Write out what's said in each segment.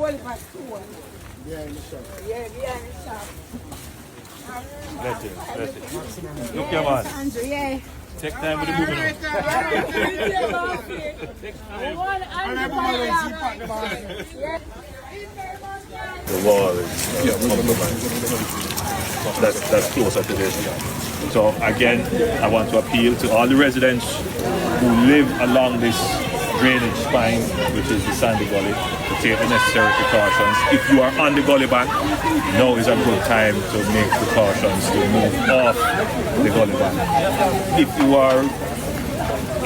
Yeah, in the shop. Yeah, behind the shop. That's it. Look, your man. Andrew, yeah. Take time with the moving. The wall is that's closer to this. So again, I want to appeal to all the residents who live along this drainage spine, which is the Sandy Gully, to take the necessary precautions. If you are on the gully bank, now is a good time to make precautions to move off the gully bank. If you are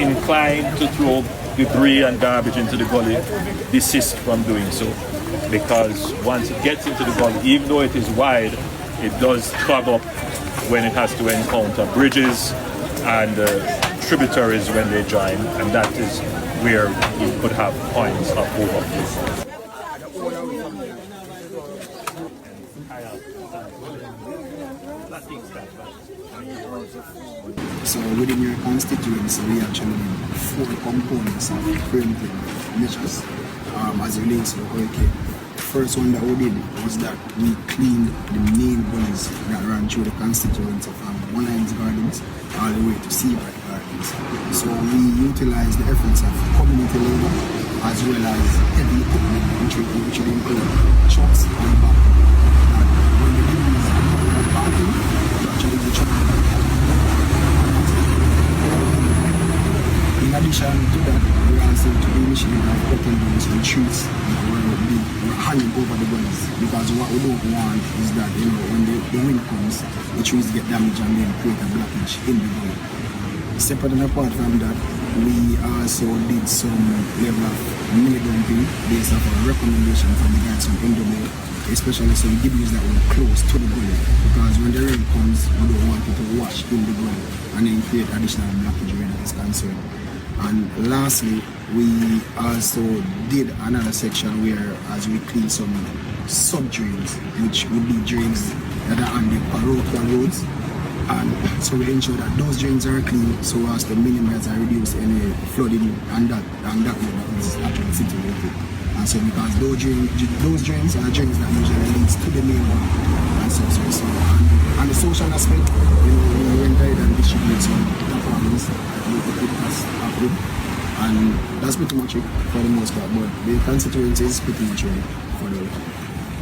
inclined to throw debris and garbage into the gully, desist from doing so, because once it gets into the gully, even though it is wide, it does clog up when it has to encounter bridges and tributaries when they join, and that is where you could have points of overflow. So within your constituency, we actually have 4 components of preventive measures as it relates to the hurricane. The first one that we did was that we cleaned the main gullies that ran through the constituency from Landslides Gardens all the way to Seabright Gardens. So we utilized the efforts of community labor as well as heavy equipment, which would include trucks and backhoe. When the gullies are parking, we actually do truck. In addition to that, we also took the initiative of cutting down some trees that were hanging over the gullies, because what we don't want is that, you know, when the wind comes, the trees get damaged and then create a blockage in the gully. Separate and apart from that, we also did some level of mini-dumping based off a recommendation from the guys from NWA, especially some debris that were close to the gully, because when the rain comes, we don't want it to wash in the gully and then create additional blockage where that is concerned. And lastly, we also did another section where as we clean some sub-drains, which would be drains that are on the parochial roads. And so we ensure that those drains are clean so as to minimize and reduce any flooding and that is actually situated. And so because those drains are drains that usually leads to the main one. And so and the social aspect, you know, we went ahead and distribute some tampons that we could approved. And that's pretty much it for the most part, but the constituency is pretty much ready for the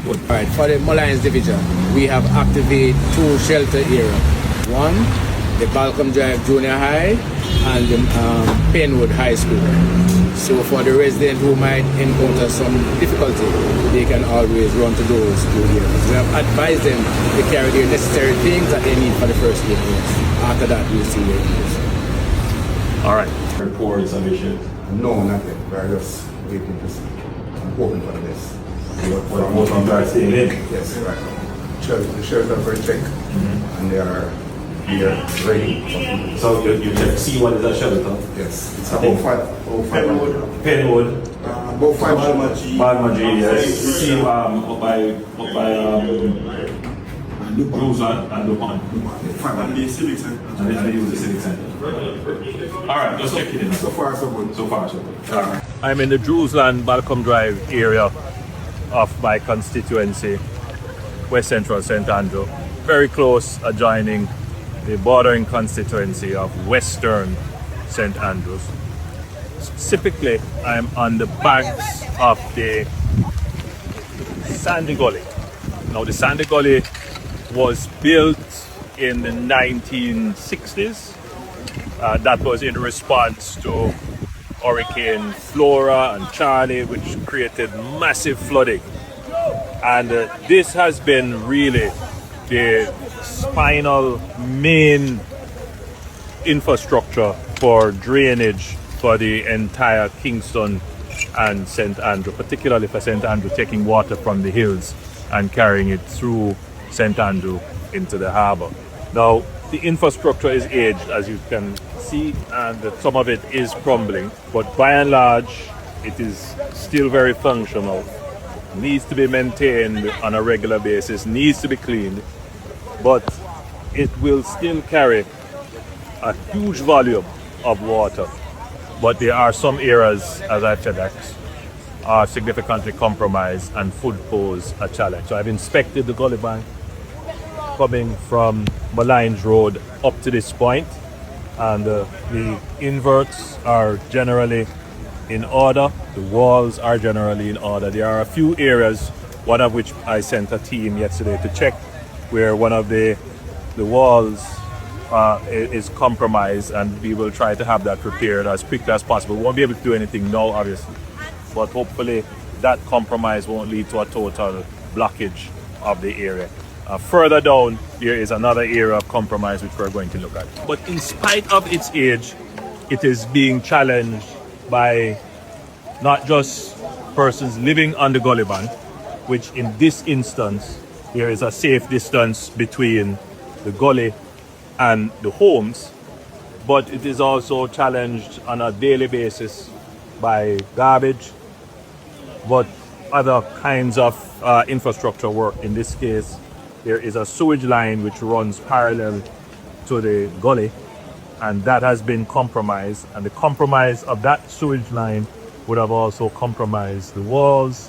Good. Alright, for the Landslides division, we have activated 2 shelter areas. One, the Balcom Drive Junior High and the Penwood High School. So for the residents who might encounter some difficulty, they can always run to those 2 areas. We have advised them to carry the necessary things that they need for the first 8 months. After that, we'll see where it is. Alright. Reports of issues? No, not yet. We're just waiting to see. I'm hoping for the best. What most of them are staying in? Yes, right. The shelters are checked, and they are here ready. So you check, see what is that shelter? Yes, it's about 5. Penwood. About 5. Balmaji, yes. See up by Rosa and Lupon. And the civic center. And they use the civic center. Alright, just check it in. So far, so good. So far, so good. Alright. I'm in the Drewsland Balcom Drive area of my constituency, West Central St. Andrew, very close adjoining the bordering constituency of Western St. Andrews. Specifically, I'm on the banks of the Sandy Gully. Now, the Sandy Gully was built in the 1960s. That was in response to Hurricane Flora and Charlie, which created massive flooding. And this has been really the spinal main infrastructure for drainage for the entire Kingston and St. Andrew, particularly for St. Andrew, taking water from the hills and carrying it through St. Andrew into the harbour. Now, the infrastructure is aged, as you can see, and some of it is crumbling, but by and large, it is still very functional. Needs to be maintained on a regular basis, needs to be cleaned, but it will still carry a huge volume of water. But there are some areas, as I've said, that's are significantly compromised and food pose a challenge. So I've inspected the gully bank coming from Malines Road up to this point, and the inverts are generally in order, the walls are generally in order. There are a few areas, one of which I sent a team yesterday to check, where one of the walls is compromised, and we will try to have that repaired as quickly as possible. We won't be able to do anything now, obviously, but hopefully that compromise won't lead to a total blockage of the area. Further down, there is another area of compromise which we're going to look at. But in spite of its age, it is being challenged by not just persons living on the gully bank, which in this instance, there is a safe distance between the gully and the homes, but it is also challenged on a daily basis by garbage, but other kinds of infrastructure work. In this case, there is a sewage line which runs parallel to the gully, and that has been compromised, and the compromise of that sewage line would have also compromised the walls,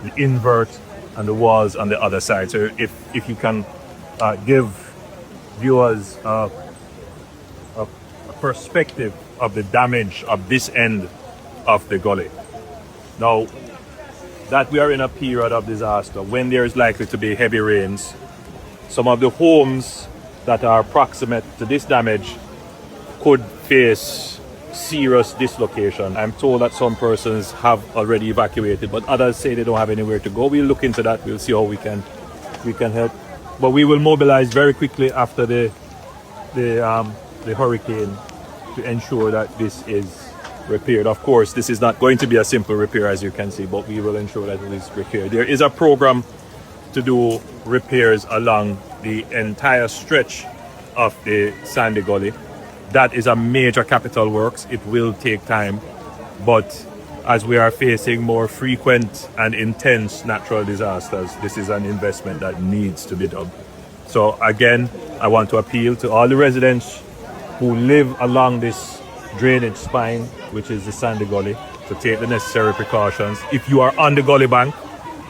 the invert, and the walls on the other side. So if you can give viewers a perspective of the damage of this end of the gully. Now that we are in a period of disaster, when there is likely to be heavy rains, some of the homes that are proximate to this damage could face serious dislocation. I'm told that some persons have already evacuated, but others say they don't have anywhere to go. We'll look into that. We'll see how we can help. But we will mobilize very quickly after the hurricane to ensure that this is repaired. Of course, this is not going to be a simple repair, as you can see, but we will ensure that it is repaired. There is a program to do repairs along the entire stretch of the Sandy Gully. That is a major capital works. It will take time, but as we are facing more frequent and intense natural disasters, this is an investment that needs to be done. So again, I want to appeal to all the residents who live along this drainage spine, which is the Sandy Gully, to take the necessary precautions. If you are on the gully bank,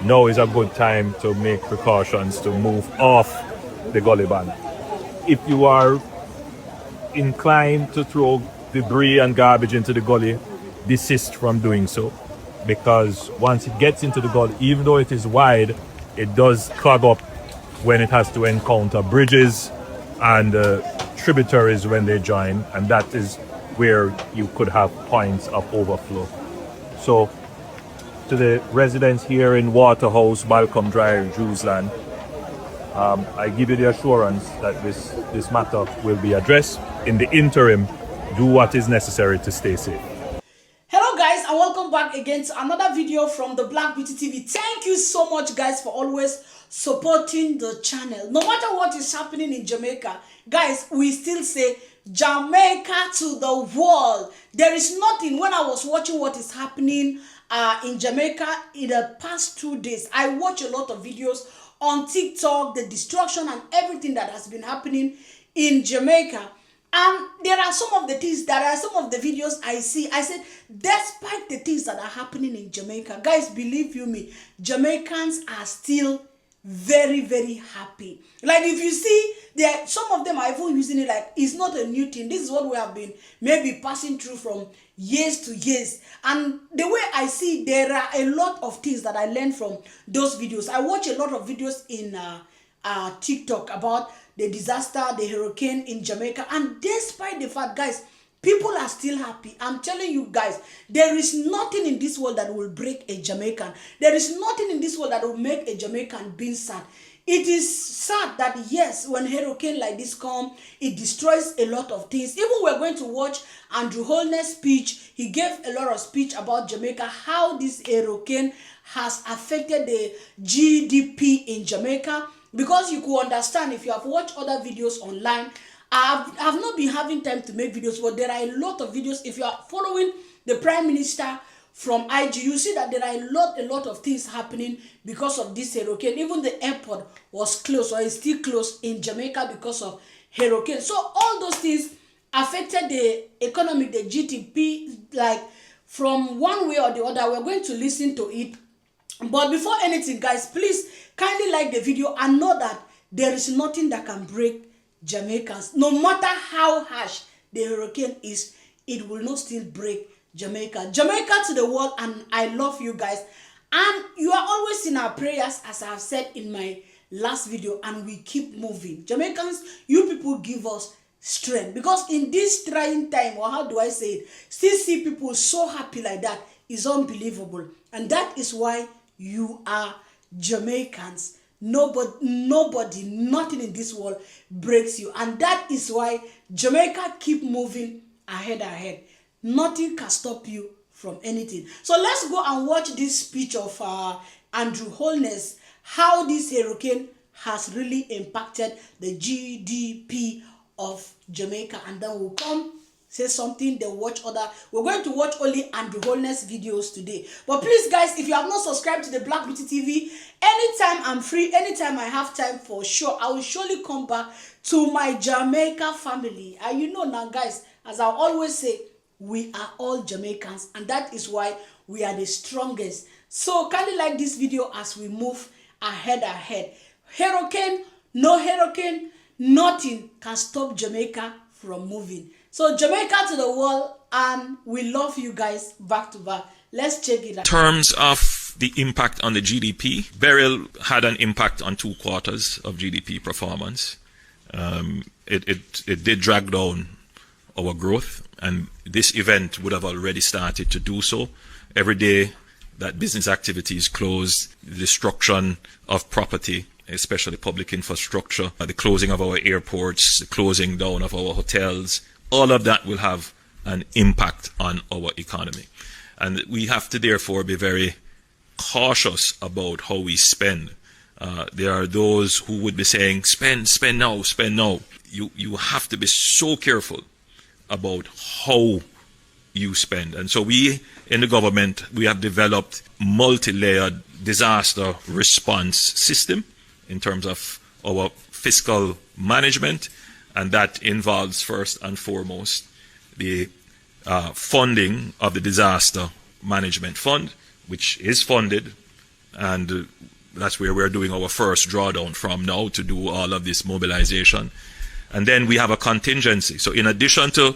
now is a good time to make precautions to move off the gully bank. If you are inclined to throw debris and garbage into the gully, desist from doing so, because once it gets into the gully, even though it is wide, it does clog up when it has to encounter bridges and tributaries when they join, and that is where you could have points of overflow. So to the residents here in Waterhouse, Balcombe Drive, Jewsland, I give you the assurance that this matter will be addressed. In the interim, do what is necessary to stay safe. Hello guys, and welcome back again to another video from the Black Beauty TV. Thank you so much guys for always supporting the channel. No matter what is happening in Jamaica, guys, we still say Jamaica to the world. There is nothing. When I was watching what is happening in Jamaica in the past 2 days, I watch a lot of videos on TikTok, the destruction and everything that has been happening in Jamaica. And there are some of the things, that are some of the videos I see. I said, despite the things that are happening in Jamaica, guys, believe you me, Jamaicans are still very, very happy. Like if you see, there some of them are even using it like it's not a new thing. This is what we have been maybe passing through from years to years. And the way I see, there are a lot of things that I learned from those videos. I watch a lot of videos in TikTok about the disaster, the hurricane in Jamaica, and despite the fact, guys, people are still happy. I'm telling you guys, there is nothing in this world that will break a Jamaican. There is nothing in this world that will make a Jamaican being sad. It is sad that yes, when hurricane like this come, it destroys a lot of things. Even we're going to watch Andrew Holness' speech. He gave a lot of speech about Jamaica, how this hurricane has affected the GDP in Jamaica. Because you could understand if you have watched other videos online. I've not been having time to make videos, but there are a lot of videos. If you are following the Prime Minister from IG, you see that there are a lot of things happening because of this hurricane. Even the airport was closed, or is still closed in Jamaica because of hurricane. So all those things affected the economy, the GDP, like from one way or the other. We're going to listen to it. But before anything, guys, please kindly like the video and know that there is nothing that can break Jamaicans. No matter how harsh the hurricane is, it will not still break Jamaica. Jamaica to the world, and I love you guys. And you are always in our prayers, as I have said in my last video, and we keep moving. Jamaicans, you people give us strength, because in this trying time, or how do I say it, still see people so happy like that is unbelievable. And that is why you are Jamaicans. Nobody, nothing in this world breaks you. And that is why Jamaica keep moving ahead. Nothing can stop you from anything. So let's go and watch this speech of Andrew Holness, how this hurricane has really impacted the GDP of Jamaica. And then we'll come say something, then watch other. We're going to watch only Andrew Holness videos today. But please, guys, if you have not subscribed to the Black Beauty TV, anytime I'm free, anytime I have time, for sure, I will surely come back to my Jamaica family. And you know now, guys, as I always say, we are all Jamaicans, and that is why we are the strongest. So kindly like this video as we move ahead. Hurricane, no hurricane, nothing can stop Jamaica from moving. So Jamaica to the world, and we love you guys back to back. Let's check it out. In terms of the impact on the GDP, burial had an impact on 2 quarters of GDP performance. It did drag down our growth, and this event would have already started to do so. Every day that business activity is closed, the destruction of property, especially public infrastructure, the closing of our airports, the closing down of our hotels, all of that will have an impact on our economy. And we have to therefore be very cautious about how we spend. There are those who would be saying, spend now. You have to be so careful about how you spend. And so we in the government, we have developed multi-layered disaster response system in terms of our fiscal management, and that involves first and foremost the funding of the disaster management fund, which is funded, and that's where we're doing our first drawdown from now to do all of this mobilization. And then we have a contingency. So in addition to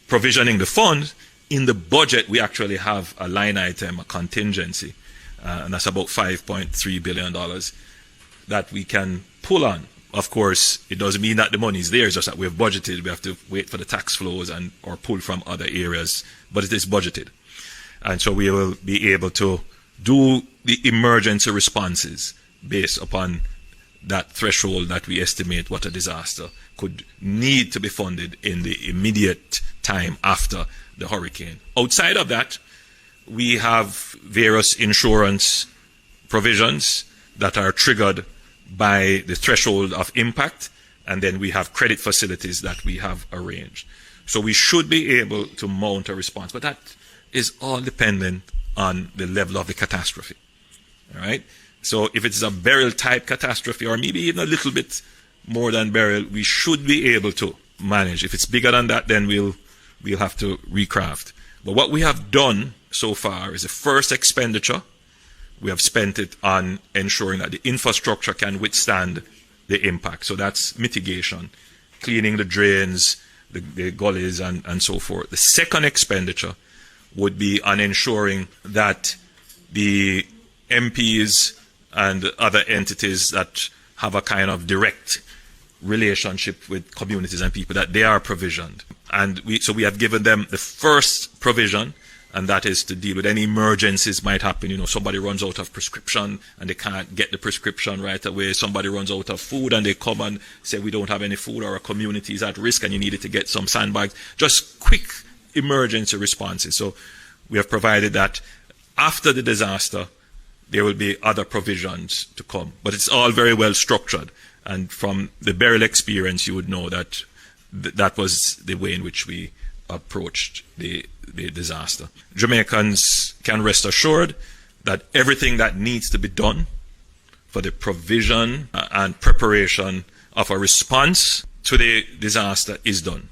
provisioning the fund, in the budget we actually have a line item, a contingency, and that's about $5.3 billion that we can pull on. Of course, it doesn't mean that the money is there, it's just that we've budgeted. We have to wait for the tax flows and or pull from other areas, but it is budgeted. And so we will be able to do the emergency responses based upon that threshold that we estimate what a disaster could need to be funded in the immediate time after the hurricane. Outside of that, we have various insurance provisions that are triggered by the threshold of impact, and then we have credit facilities that we have arranged. So we should be able to mount a response, but that is all dependent on the level of the catastrophe. All right? So if it's a burial type catastrophe, or maybe even a little bit more than burial, we should be able to manage. If it's bigger than that, then we'll have to recraft. But what we have done so far is the first expenditure. We have spent it on ensuring that the infrastructure can withstand the impact. So that's mitigation, cleaning the drains, the gullies, and so forth. The second expenditure would be on ensuring that the MPs and other entities that have a kind of direct relationship with communities and people, that they are provisioned. And so we have given them the first provision, and that is to deal with any emergencies might happen. You know, somebody runs out of prescription and they can't get the prescription right away. Somebody runs out of food and they come and say, we don't have any food, or a community is at risk and you needed to get some sandbags. Just quick emergency responses. So we have provided that. After the disaster, there will be other provisions to come. But it's all very well structured. And from the burial experience, you would know that that was the way in which we approached the disaster. Jamaicans can rest assured that everything that needs to be done for the provision and preparation of a response to the disaster is done.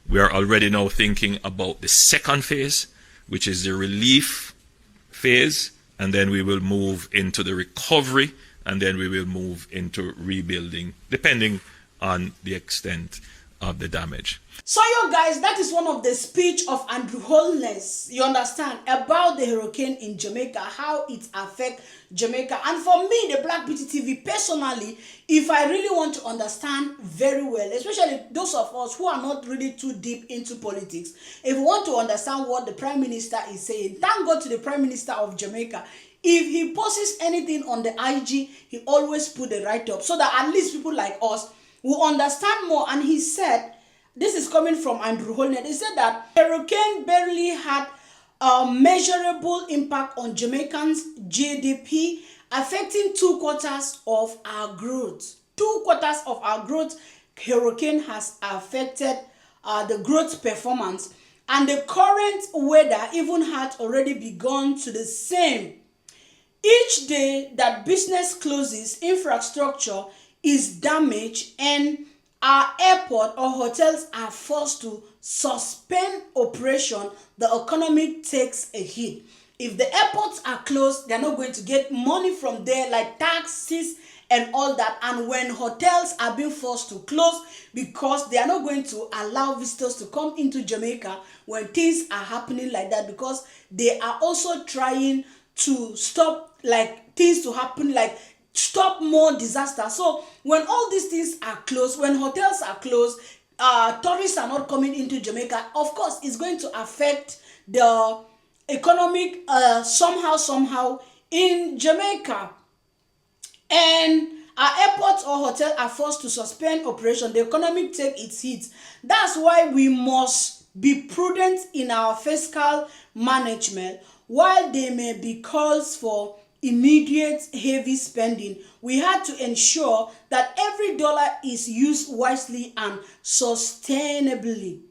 We are already now thinking about the second phase, which is the relief phase, and then we will move into the recovery, and then we will move into rebuilding, depending on the extent of the damage. So you guys, that is one of the speech of Andrew Holness, you understand, about the hurricane in Jamaica, how it affects Jamaica. And for me, the Black Beauty TV, personally, if I really want to understand very well, especially those of us who are not really too deep into politics, if we want to understand what the Prime Minister is saying, thank God to the Prime Minister of Jamaica. If he posts anything on the IG, he always put the write-up so that at least people like us will understand more. And he said, this is coming from Andrew Holness, he said that hurricane barely had a measurable impact on Jamaicans' GDP, affecting 2/4 of our growth. 2/4 of our growth, hurricane has affected the growth performance. And the current weather even had already begun to the same. Each day that business closes, infrastructure is damaged, and our airport or hotels are forced to suspend operation, the economy takes a hit. If the airports are closed, they're not going to get money from there, like taxes and all that. And when hotels are being forced to close because they are not going to allow visitors to come into Jamaica when things are happening like that, because they are also trying to stop like things to happen, like stop more disaster. So when all these things are closed, when hotels are closed, tourists are not coming into Jamaica, of course it's going to affect the economic somehow in Jamaica. And our airports or hotels are forced to suspend operation, the economy take its hit. That's why we must be prudent in our fiscal management. While there may be calls for immediate heavy spending, we had to ensure that every dollar is used wisely and sustainably.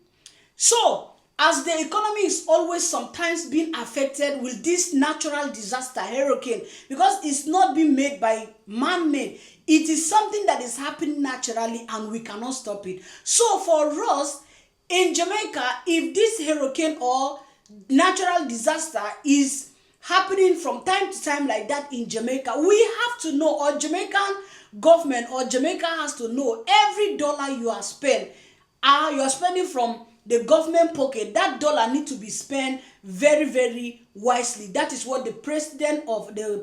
So, as the economy is always sometimes being affected with this natural disaster, hurricane, because it's not being made by man-made, it is something that is happening naturally and we cannot stop it. So for us in Jamaica, if this hurricane or natural disaster is happening from time to time like that in Jamaica, we have to know, or Jamaican government or Jamaica has to know, every dollar you are spending from the government pocket, that dollar need to be spent very, very wisely. That is what the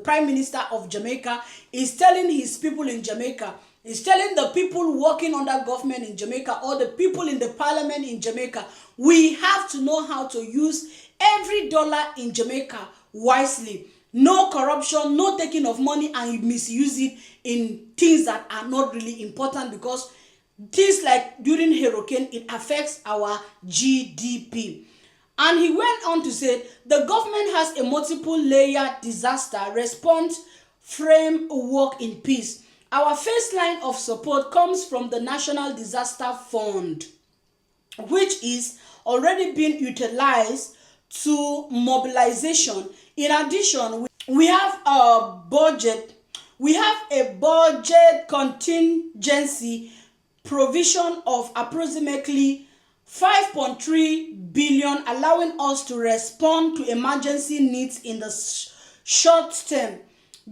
Prime Minister of Jamaica is telling his people in Jamaica. He's telling the people working under government in Jamaica or the people in the parliament in Jamaica, we have to know how to use every dollar in Jamaica wisely. No corruption, no taking of money and misuse it in things that are not really important, because things like during hurricane, it affects our GDP. And he went on to say, the government has a multiple layer disaster response framework in peace. Our first line of support comes from the National Disaster Fund, which is already being utilized to mobilization. In addition, we have a budget contingency provision of approximately 5.3 billion, allowing us to respond to emergency needs in the short term.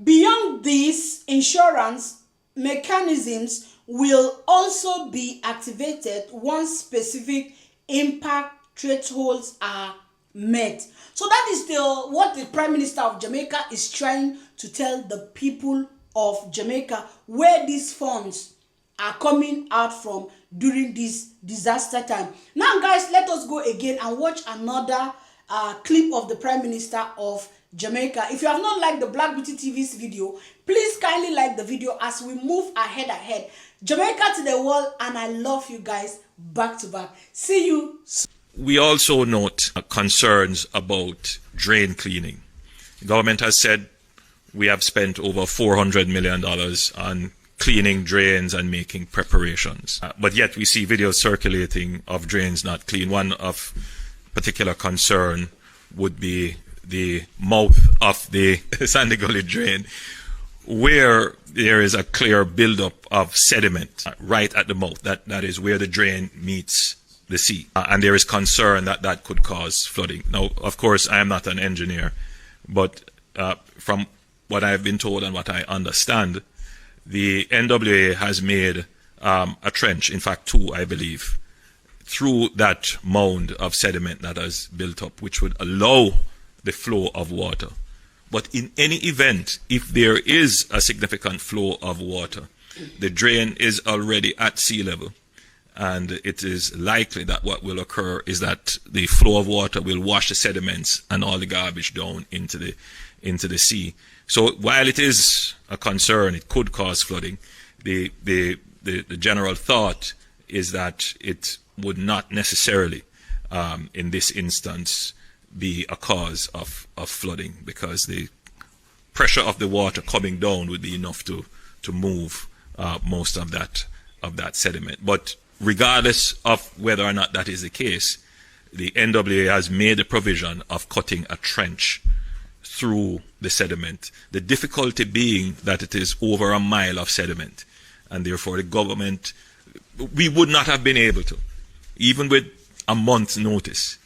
Beyond this, insurance mechanisms will also be activated once specific impact thresholds are met. So that is what the Prime Minister of Jamaica is trying to tell the people of Jamaica, where these funds are coming out from during this disaster time. Now guys, let us go again and watch another clip of the Prime Minister of Jamaica. If you have not liked the Black Beauty TV's video, please kindly like the video as we move ahead. Jamaica to the world, and I love you guys back to back. See you soon. We also note concerns about drain cleaning. The government has said we have spent over $400 million on cleaning drains and making preparations. But yet we see videos circulating of drains not clean. One of particular concern would be the mouth of the Sandy Gully drain, where there is a clear buildup of sediment right at the mouth. That is where the drain meets the sea. And there is concern that that could cause flooding. Now, of course, I am not an engineer, but from what I've been told and what I understand, the NWA has made a trench, in fact 2, I believe, through that mound of sediment that has built up, which would allow the flow of water. But in any event, if there is a significant flow of water, the drain is already at sea level, and it is likely that what will occur is that the flow of water will wash the sediments and all the garbage down into the sea. So while it is a concern, it could cause flooding, the general thought is that it would not necessarily, in this instance, be a cause of flooding, because the pressure of the water coming down would be enough to move most of that sediment. But regardless of whether or not that is the case, the NWA has made a provision of cutting a trench through the sediment. The difficulty being that it is over a mile of sediment, and therefore the government, we would not have been able to, even with a month's notice,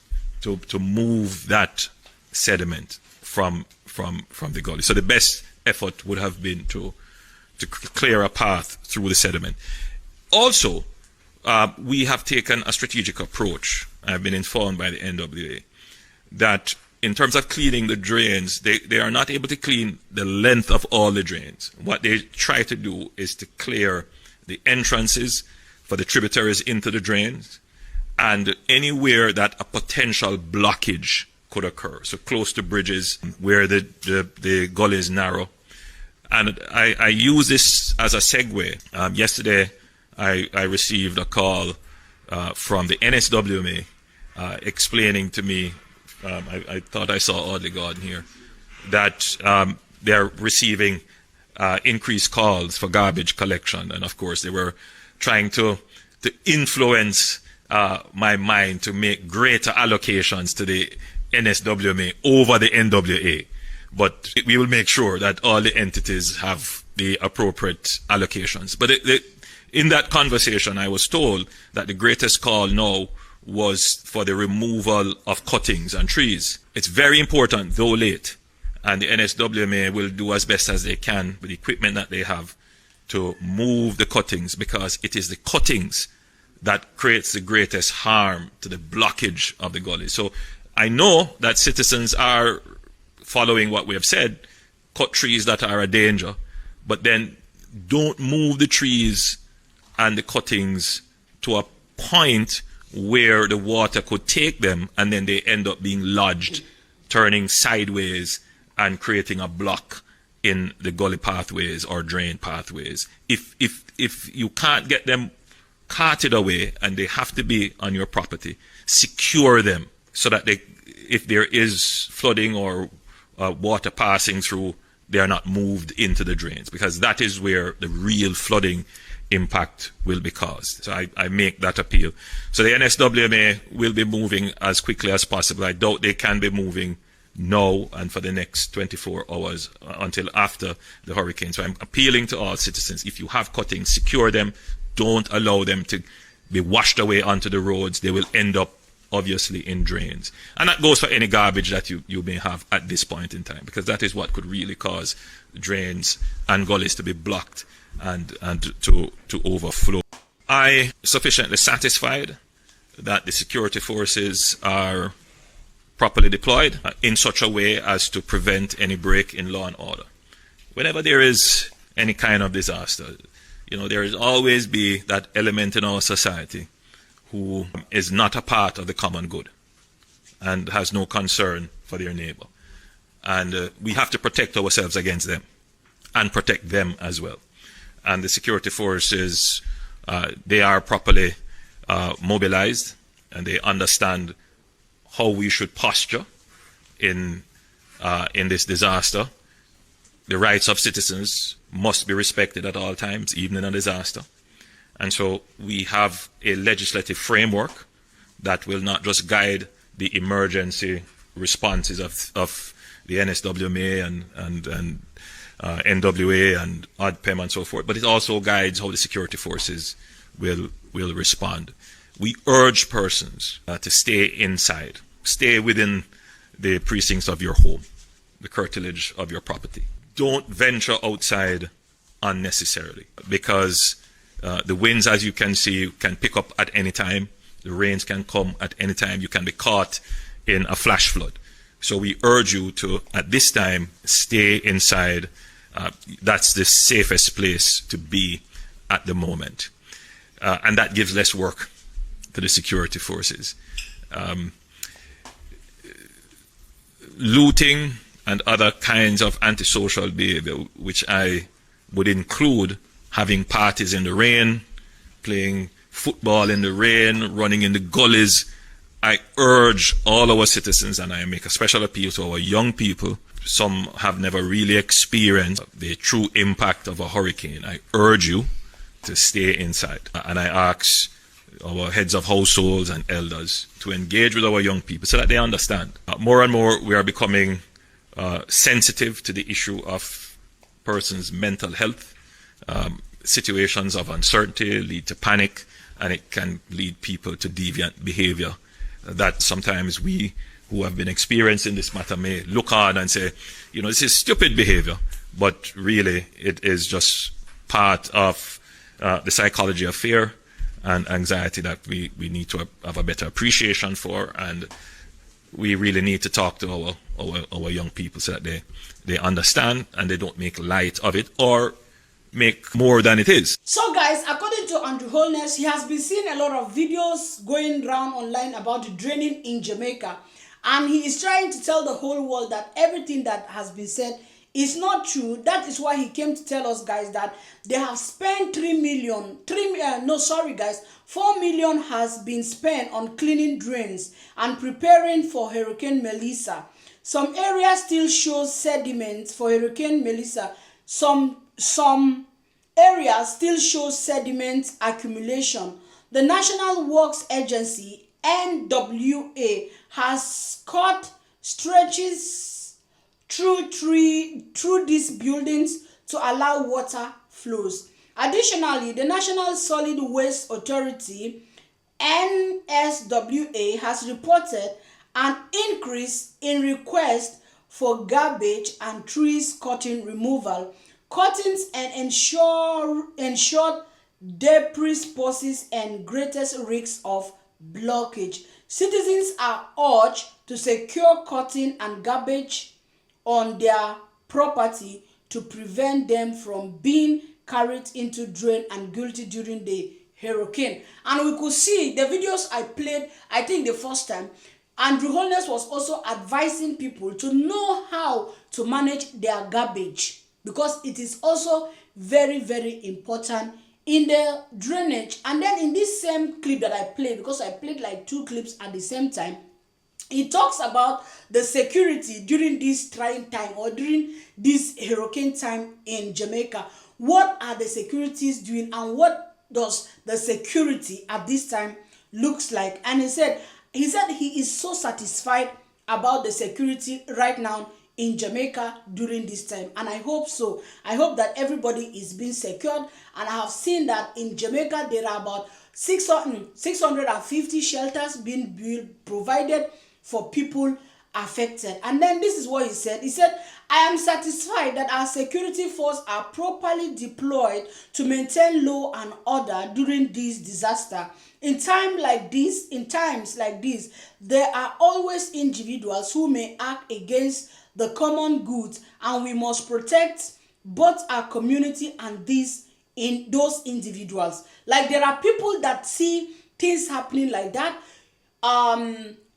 to move that sediment from the gully. So the best effort would have been to clear a path through the sediment. Also, we have taken a strategic approach. I've been informed by the NWA that in terms of cleaning the drains, they are not able to clean the length of all the drains. What they try to do is to clear the entrances for the tributaries into the drains, and anywhere that a potential blockage could occur. So close to bridges where the gully is narrow. And I use this as a segue. Yesterday, I received a call from the NSWMA explaining to me, I thought I saw Audley Gordon here, that they're receiving increased calls for garbage collection. And of course, they were trying to influence my mind to make greater allocations to the NSWMA over the NWA. But we will make sure that all the entities have the appropriate allocations. But in that conversation, I was told that the greatest call now was for the removal of cuttings and trees. It's very important, though late, and the NSWMA will do as best as they can with the equipment that they have to move the cuttings, because it is the cuttings that creates the greatest harm to the blockage of the gully. So I know that citizens are following what we have said, cut trees that are a danger, but then don't move the trees and the cuttings to a point where the water could take them and then they end up being lodged, turning sideways and creating a block in the gully pathways or drain pathways. If you can't get them carted away and they have to be on your property, secure them so that if there is flooding or water passing through, they are not moved into the drains, because that is where the real flooding impact will be caused. So I make that appeal. So the NSWMA will be moving as quickly as possible. I doubt they can be moving now and for the next 24 hours until after the hurricane. So I'm appealing to all citizens, if you have cuttings, secure them. Don't allow them to be washed away onto the roads. They will end up obviously in drains. And that goes for any garbage that you may have at this point in time, because that is what could really cause drains and gullies to be blocked and to overflow. I sufficiently satisfied that the security forces are properly deployed in such a way as to prevent any break in law and order. Whenever there is any kind of disaster, there will always be that element in our society who is not a part of the common good and has no concern for their neighbor. And we have to protect ourselves against them and protect them as well. And the security forces, they are properly mobilized, and they understand how we should posture in this disaster. The rights of citizens must be respected at all times, even in a disaster. And so we have a legislative framework that will not just guide the emergency responses of the NSWMA and NWA and ODPEM and so forth, but it also guides how the security forces will respond. we urge persons to stay inside, stay within the precincts of your home, the curtilage of your property. Don't venture outside unnecessarily, because the winds, as you can see, can pick up at any time. The rains can come at any time. You can be caught in a flash flood. So we urge you to, at this time, stay inside. That's the safest place to be at the moment. And that gives less work to the security forces. Looting and other kinds of antisocial behavior, which I would include having parties in the rain, playing football in the rain, running in the gullies. I urge all our citizens, and I make a special appeal to our young people. Some have never really experienced the true impact of a hurricane. I urge you to stay inside. And I ask our heads of households and elders to engage with our young people so that they understand. More and more we are becoming sensitive to the issue of persons' mental health. Situations of uncertainty lead to panic, and it can lead people to deviant behavior that sometimes we who have been experiencing this matter may look on and say, you know, this is stupid behavior, but really it is just part of the psychology of fear and anxiety that we need to have a better appreciation for, and we really need to talk to our young people so that they understand and they don't make light of it or make more than it is. So guys, according to Andrew Holness, he has been seeing a lot of videos going around online about the draining in Jamaica, and he is trying to tell the whole world that everything that has been said is not true. That is why he came to tell us, guys, that they have spent 4 million has been spent on cleaning drains and preparing for Hurricane Melissa. Some areas still show sediments for Hurricane Melissa. Some areas still show sediment accumulation. The National Works Agency, NWA, has cut stretches through these buildings to allow water flows. Additionally, the National Solid Waste Authority, NSWA, has reported an increase in requests for garbage and trees cutting removal. Cuttings and ensured debris poses and greatest risks of blockage. Citizens are urged to secure cutting and garbage on their property to prevent them from being carried into drain and guilty during the hurricane. And we could see the videos I played, I think the first time, Andrew Holness was also advising people to know how to manage their garbage, because it is also very, very important in the drainage. And then in this same clip that I played, because I played like 2 clips at the same time, he talks about the security during this trying time or during this hurricane time in Jamaica. What are the securities doing and what does the security at this time looks like? And he said he is so satisfied about the security right now in Jamaica during this time, and I hope so. I hope that everybody is being secured, and I have seen that in Jamaica there are about 650 shelters being provided for people affected. And then this is what he said. He said, I am satisfied that our security force are properly deployed to maintain law and order during this disaster. In times like this, there are always individuals who may act against the common good, and we must protect both our community and those individuals. Like, there are people that see things happening like that.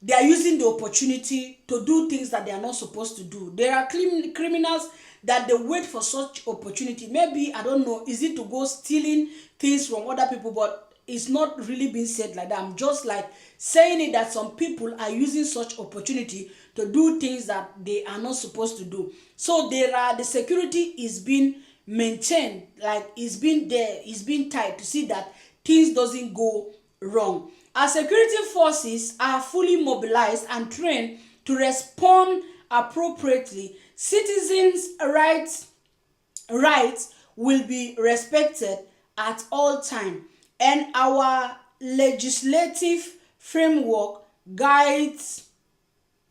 They are using the opportunity to do things that they are not supposed to do. There are criminals that they wait for such opportunity. Maybe, I don't know, is it to go stealing things from other people, but it's not really being said like that. I'm just like saying it that some people are using such opportunity to do things that they are not supposed to do. So the security is being maintained, like it's been there, it's been tight to see that things doesn't go wrong. Our security forces are fully mobilized and trained to respond appropriately. Citizens' rights will be respected at all times, and our legislative framework guides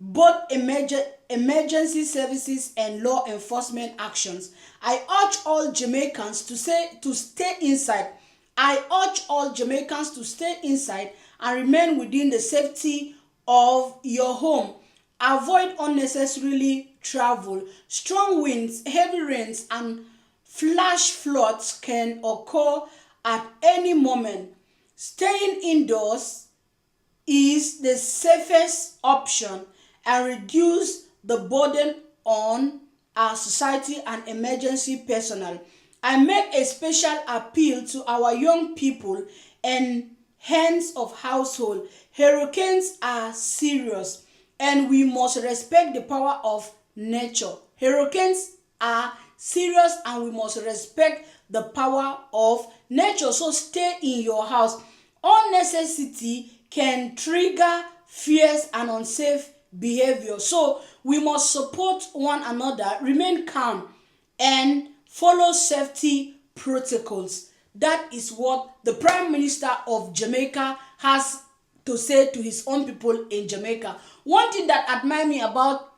both emergency services and law enforcement actions. I urge all Jamaicans to stay inside. I urge all Jamaicans to stay inside and remain within the safety of your home. Avoid unnecessarily travel. Strong winds, heavy rains, and flash floods can occur at any moment. Staying indoors is the safest option and reduce the burden on our society and emergency personnel. I make a special appeal to our young people and heads of household. Hurricanes are serious and we must respect the power of nature. Hurricanes are serious and we must respect the power of nature. So stay in your house. Unnecessity can trigger fears and unsafe behavior. So we must support one another, remain calm, and follow safety protocols. That is what the Prime Minister of Jamaica has to say to his own people in Jamaica. One thing that admires me about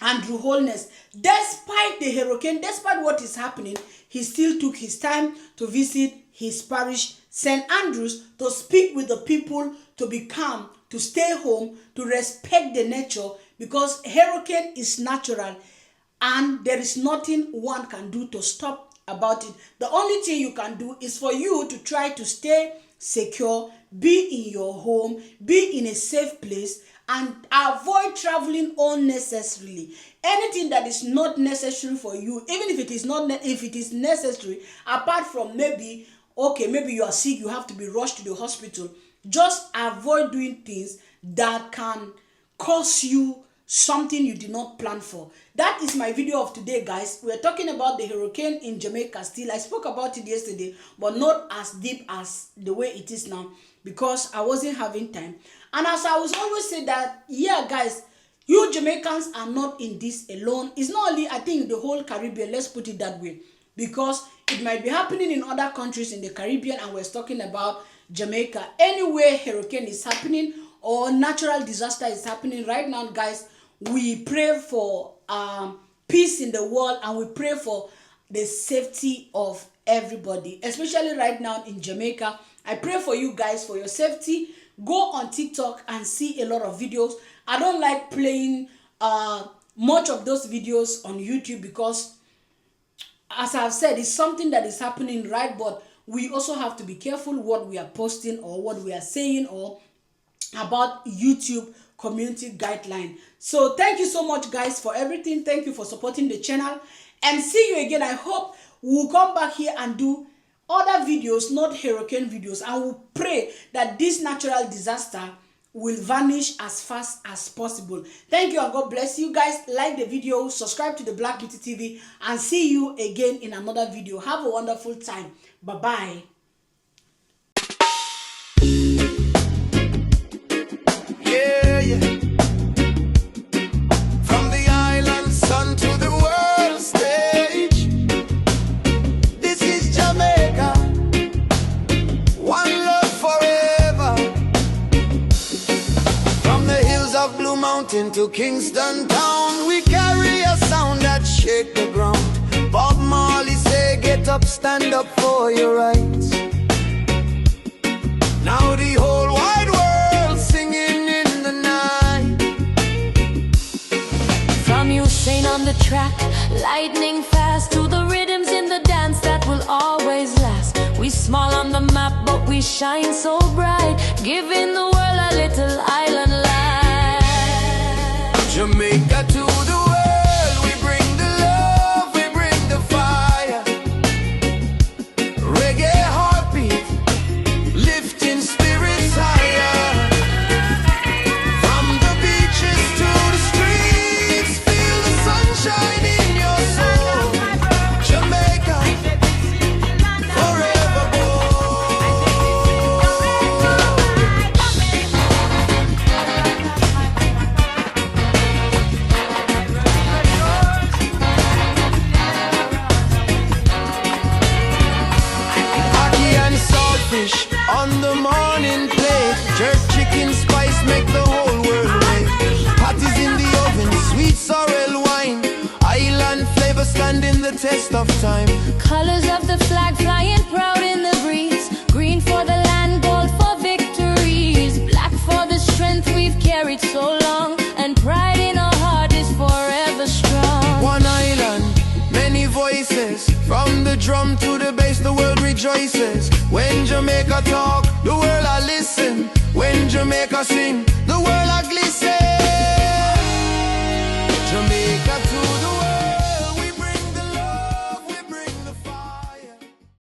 Andrew Holness, despite the hurricane, despite what is happening, he still took his time to visit his parish, St. Andrews, to speak with the people, to be calm, to stay home, to respect the nature, because hurricane is natural and there is nothing one can do to stop about it. The only thing you can do is for you to try to stay secure, be in your home, be in a safe place, and avoid traveling unnecessarily. Anything that is not necessary for you, even if it is necessary, apart from maybe you are sick, you have to be rushed to the hospital, just avoid doing things that can cause you something you did not plan for. That is my video of today, guys. We're talking about the hurricane in Jamaica still. I spoke about it yesterday, but not as deep as the way it is now, because I wasn't having time. And as I was always say that, yeah, guys, you Jamaicans are not in this alone. It's not only, I think, the whole Caribbean, let's put it that way, because it might be happening in other countries in the Caribbean, and we're talking about Jamaica. Anywhere hurricane is happening or natural disaster is happening right now, guys, we pray for peace in the world, and we pray for the safety of everybody, especially right now in Jamaica. I pray for you guys, for your safety. Go on TikTok and see a lot of videos. I don't like playing much of those videos on YouTube because, as I've said, it's something that is happening, right? But we also have to be careful what we are posting or what we are saying or about YouTube community guideline. So thank you so much, guys, for everything. Thank you for supporting the channel, and see you again. I hope we'll come back here and do other videos, not hurricane videos, and we'll pray that this natural disaster will vanish as fast as possible. Thank you and God bless you guys. Like the video, subscribe to the Black Beauty TV, and see you again in another video. Have a wonderful time. Bye-bye. Yeah, yeah. From the island sun to the world stage, this is Jamaica. One love forever. From the hills of Blue Mountain to Kingston town, we carry a sound that shake the ground. Bob Marley say, get up, stand up for your rights. Now the whole wide world singing in the night. From Usain on the track, lightning fast, to the rhythms in the dance that will always last. We small on the map, but we shine so bright, giving the world a little island life. Jamaica to the world, we bring the love, we bring the fire. Reggae heartbeat, lifting spirits higher. From the beaches to the streets, feel the sunshine in your soul. Jamaica, forever on the morning Jerk chicken spice make the whole world wait. Patties in the oven, sweet sorrel wine. Island flavor standing the test of time. Colors of the flag flying proud in the breeze. Green for the land, gold for victories. Black for the strength we've carried so long. And pride in our heart is forever strong. One island, many voices. From the drum to the bass, the world rejoices. When Jamaica talk, the world a listen. When Jamaica sing, the world a glisten.